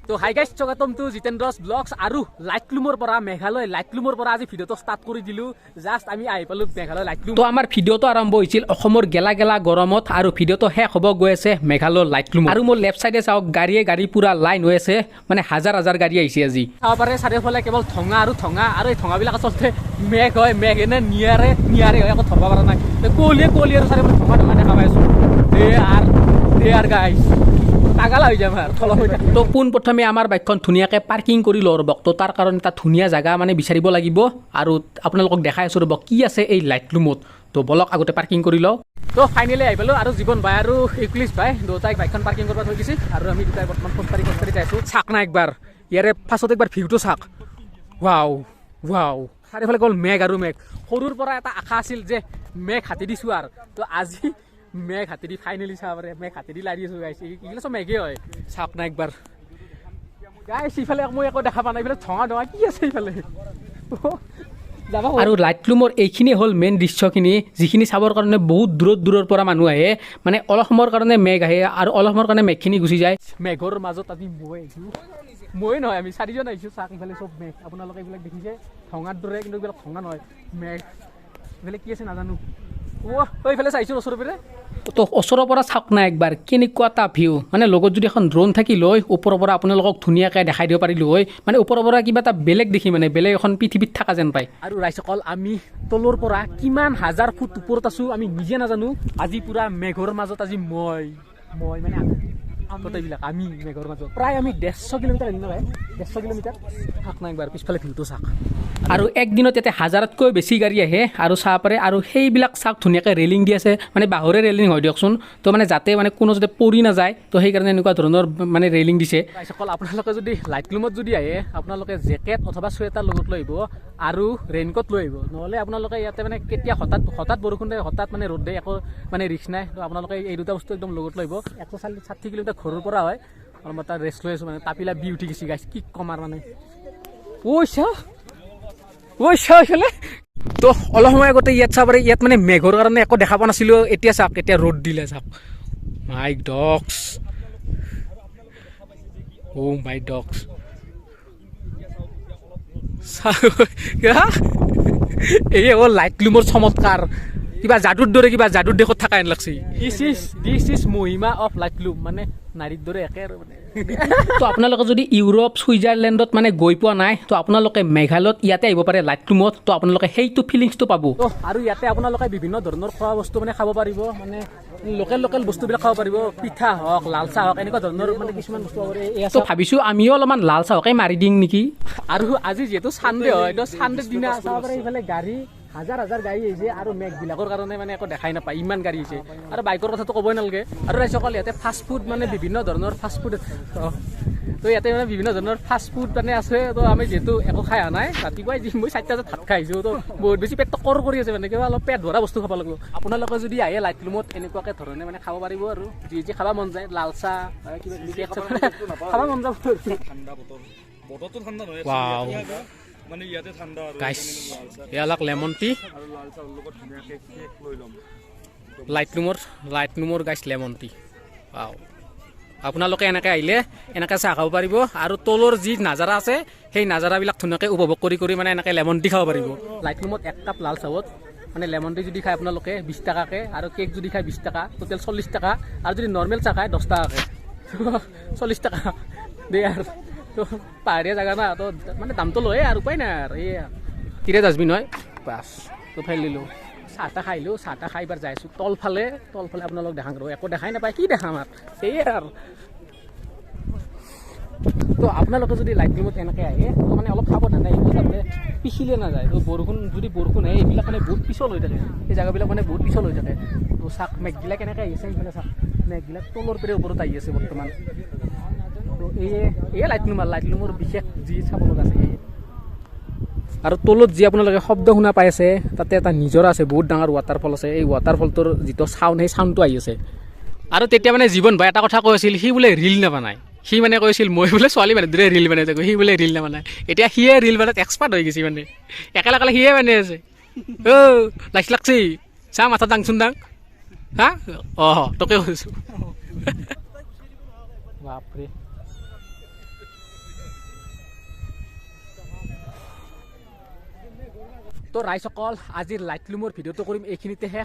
তো hi guys স্বাগতম two জিতেন্দ্ৰছ blogs আৰু লাইটলুমৰ পৰা মেঘালয় লাইটলুমৰ পৰা আজি ভিডিঅ'টো ষ্টাৰ্ট কৰি দিলোঁ জাষ্ট আমি আহি পালোঁ মেঘালয় লাইটলুম তো আমাৰ ভিডিঅ'টো আৰম্ভ হৈছিল অসমৰ গেলা গেলা গৰমত আৰু ভিডিঅ'টো শেষ হ'ব গৈ আছে মেঘালয় লাইটলুম আৰু মোৰ লেফ্ট চাইডে চাওক গাড়ী পুৰা লাইন হৈ আছে মানে হাজাৰ হাজাৰ গাড়ী আহিছে আজি চাব পাৰে চাৰিওফালে কেৱল ঠঙা আৰু এই ঠঙাবিলাক আচলতে মেঘ হয় মেঘ এনে নিয়াৰে হয় আকৌ ধৰিব পৰা নাই কুঁৱলীয়ে আৰু চাৰিওফালে ঠঙা দেখা পাই আছোঁ দে আৰ গাইজ পাগল হৈ যাম আৰু তো পোনপ্ৰথমে আমাৰ বাইকখন ধুনীয়াকৈ পাৰ্কিং কৰি লওঁ ৰ'বক তো তাৰ কাৰণে এটা ধুনীয়া জেগা মানে বিচাৰিব লাগিব আৰু আপোনালোকক দেখাই আছোঁ ৰ'বক কি আছে এই লাইটলুমত তো বলক আগতে পাৰ্কিং কৰি লওঁ তো ফাইনেলি আহি পালোঁ আৰু জীৱন ভাই আৰু ইউক্লিছ ভাই দুটাই বাইকখন পাৰ্কিং কৰিব থৈ দিছে আৰু আমি দুটাই বৰ্তমান খোজকাঢ়ি যাই আছোঁ চাক না একবাৰ ইয়াৰে ফাৰ্ষ্টত একবাৰ ভিউটো চাক ৱাও চাৰিওফালে গ'ল মেঘ আৰু মেঘ সৰুৰ পৰা এটা আশা আছিল যে মেঘ হাতি দিছোঁ আৰু তো আজি মেঘ হাতেদি ফাইনেলি চাব পাৰে মেঘ হাতেদি লাৰি আছোঁ গাইছ এইগিলা চব মেঘে হয় চাওক না একবাৰ গাইছ ইফালে মই একো দেখা পোৱা নাই এইফালে ধঙা কি আছে ইফালে আৰু লাইটলুমৰ এইখিনি হ'ল মেইন দৃশ্যখিনি যিখিনি চাবৰ কাৰণে বহুত দূৰৰ পৰা মানুহ আহে মানে অলপ সময়ৰ কাৰণে মেঘ আহে আৰু অলপ সময়ৰ কাৰণে মেঘখিনি গুচি যায় মেঘৰ মাজত আজি মই নহয় আমি চাৰিজন আহিছোঁ চাওক ইফালে চব মেঘ আপোনালোকে এইবিলাক দেখিছে ধঙাৰ দৰে কিন্তু এইবিলাক ধঙা নহয় মেঘ এইফালে কি আছে নাজানো এইফালে চাইছোঁ ওচৰৰ পৰা তো ওচৰৰ পৰা চাওক না একবাৰ কেনেকুৱা এটা ভিউ মানে লগত যদি এখন ড্ৰোন থাকি লৈ ওপৰৰ পৰা আপোনালোকক ধুনীয়াকৈ দেখাই দিব পাৰিলোঁ হয় মানে ওপৰৰ পৰা কিবা এটা বেলেগ দেখি মানে বেলেগ এখন পৃথিৱীত থকা যেন পায় আৰু ৰাইজসকল আমি তলৰ পৰা কিমান হাজাৰ ফুট ওপৰত আছোঁ আমি নিজে নাজানো আজি পূৰা মেঘৰ মাজত আজি মই মানে গোটেইবিলাক আমি মেঘৰ মাজত প্ৰায় আমি 150 কিলোমিটাৰ আহিলোঁ নহয় 150 কিলোমিটাৰ চাওক না একবাৰ পিছফালে ভিউটো চাওক আৰু একদিনত ইয়াতে হাজাৰতকৈ বেছি গাড়ী আহে আৰু চাব পাৰে আৰু সেইবিলাক চাওক ধুনীয়াকৈ ৰেলিং দি আছে মানে বাঁহৰে ৰেলিং হয় দিয়কচোন তো মানে যাতে মানে কোনো যাতে পৰি নাযায় তো সেইকাৰণে এনেকুৱা ধৰণৰ মানে ৰেলিং দিছে ৰাইজসকল আপোনালোকে যদি লাইটলুমত যদি আহে আপোনালোকে জেকেট অথবা চুৱেটাৰ লগত লৈ আহিব আৰু ৰেইনকোট লৈ আহিব নহ'লে আপোনালোকে ইয়াতে মানে কেতিয়া হঠাৎ বৰষুণ দিয়ে হঠাৎ মানে ৰ'দ দিয়ে একো মানে ৰিস্ক নাই তো আপোনালোকে এই দুটা বস্তু একদম লগত লৈ আহিব 160 কিলোমিটাৰ ঘৰৰ পৰা হয় অলপ এটা ৰেষ্ট লৈ আছোঁ মানে তাপিলা বি উঠি গৈছে গাইছ কি কম আৰু মানে চালে তো অলপ সময় আগতে ইয়াত চাব পাৰে ইয়াত মানে মেঘৰ কাৰণে একো দেখা পোৱা নাছিলোঁ এতিয়া চাওক এতিয়া ৰ'দ দিলে চাওক মাই ডগছ এই লাইটলুমৰ চমৎকাৰ কিবা যাদুৰ দৰে কিবা যাদুৰ দেশত থকা হেন লাগছে দিছ ইজ মহিমা অফ লাইটলুম মানে নাৰীৰ দৰে একে আৰু মানে তো আপোনালোকে যদি ইউৰোপ ছুইজাৰলেণ্ডত মানে গৈ পোৱা নাই তো আপোনালোকে মেঘালয়ত ইয়াতে আহিব পাৰে লাইটলুমত তো আপোনালোকে সেইটো ফিলিংছটো পাব আৰু ইয়াতে আপোনালোকে বিভিন্ন ধৰণৰ খোৱা বস্তু মানে খাব পাৰিব মানে লোকেল বস্তুবিলাক খাব পাৰিব পিঠা হওক লাল চাহ হওক এনেকুৱা ধৰণৰ মানে কিছুমান বস্তু পাব পাৰে তো ভাবিছোঁ আমিও অলপমান লাল চাহকে মাৰি দিম নেকি আৰু আজি যিহেতু চানডে হয় তো চানডে দিনা চাব পাৰে এইফালে গাড়ী হাজাৰ গাড়ী আহিছে আৰু মেঘবিলাকৰ কাৰণে মানে একো দেখাই নাপায় ইমান গাড়ী আহিছে আৰু বাইকৰ কথাটো ক'বই নালাগে আৰু ৰাইজসকল ইয়াতে ফাষ্টফুড মানে বিভিন্ন ধৰণৰ ফাষ্টফুড তো ইয়াতে মানে বিভিন্ন ধৰণৰ ফাষ্টফুড মানে আছে তো আমি যিহেতু একো খাই অহা নাই ৰাতিপুৱাই মই 4টা বজাত ভাত খাই আহিছোঁ তো বহুত বেছি পেটটো কৰ কৰি আছে মানে কিবা অলপ পেট ভৰা বস্তু খাব লাগিব আপোনালোকে যদি আহে লাইটলুমত এনেকুৱাকৈ ধৰণে মানে খাব পাৰিব আৰু যি খাব মন যায় লাল চাহ কিবা খাব মন যাব বতৰটো ঠাণ্ডা নহয় মানে ইয়াতে ঠাণ্ডা আৰু গাইছ ইয়ালাক লেমন টি আৰু লাল চাহৰ লগত ধুনীয়াকৈ কেক লৈ ল'ম লাইটলুমৰ গাইছ লেমন টি আপোনালোকে এনেকৈ আহিলে এনেকৈ চাহ খাব পাৰিব আৰু তলৰ যি নাজাৰা আছে সেই নাজাৰাবিলাক ধুনীয়াকৈ উপভোগ কৰি মানে এনেকৈ লেমন টি খাব পাৰিব লাইটলুমত 1 কাপ লাল চাহত মানে লেমন টি যদি খায় আপোনালোকে 20 টকাকৈ আৰু কেক যদি খায় 20 টকা টোটেল 40 টকা আৰু যদি নৰ্মেল চাহ খায় 10 টকাকৈ 40 টকা দেই আৰু তো পাহাৰীয়া জেগা না তো মানে দামটো লয়ে আৰু উপায় নাই আৰু এই তিৰে ডাষ্টবিন হয় বাছ তো ফেলিলোঁ চাহ খাই এবাৰ যাই আছোঁ তলফালে আপোনালোক দেখা কৰোঁ একো দেখাই নাপায় কি দেখাম আৰু সেয়ে আৰু তো আপোনালোকে যদি লাইটলুমত এনেকৈ আহে তো মানে অলপ সাৱধানে আহিব যাতে পিছলে নাযায় তো যদি বৰষুণ আহে এইবিলাক মানে বহুত পিছল হৈ থাকে সেই জেগাবিলাক মানে বহুত পিছল হৈ থাকে তো চাওক মেঘবিলাক কেনেকৈ আহিছে এইফালে চাওক মেঘবিলাক তলৰ পৰা ওপৰত আহি আছে বৰ্তমান তো এই লাইটলুমৰ বিশেষ যি চাব লগা আছে আৰু তলত যি আপোনালোকে শব্দ শুনা পাই আছে তাতে এটা নিজৰা আছে বহুত ডাঙৰ ৱাটাৰফল আছে এই ৱাটাৰফলটোৰ যিটো চাউণ্ড সেই চাউণ্ডটো আহি আছে আৰু তেতিয়া মানে জীৱন ভাই এটা কথা কৈ আছিল সি বোলে ৰিল নবনায় সি মানে কৈছিল মই বোলে ছোৱালী মানে দূৰে ৰিল বনাই থাকোঁ সি বোলে ৰিল নবনায় এতিয়া সিয়ে ৰিল বনাত এক্সপাৰ্ট হৈ গৈছে মানে একেলগে সিয়ে বানাই আছে লাগছি চা মাথা দাংচোন দাং হা তোকে কৈছোঁ বাপৰে তো ৰাইজসকল আজিৰ লাইটলুমৰ ভিডিঅ'টো কৰিম এইখিনিতে শেষ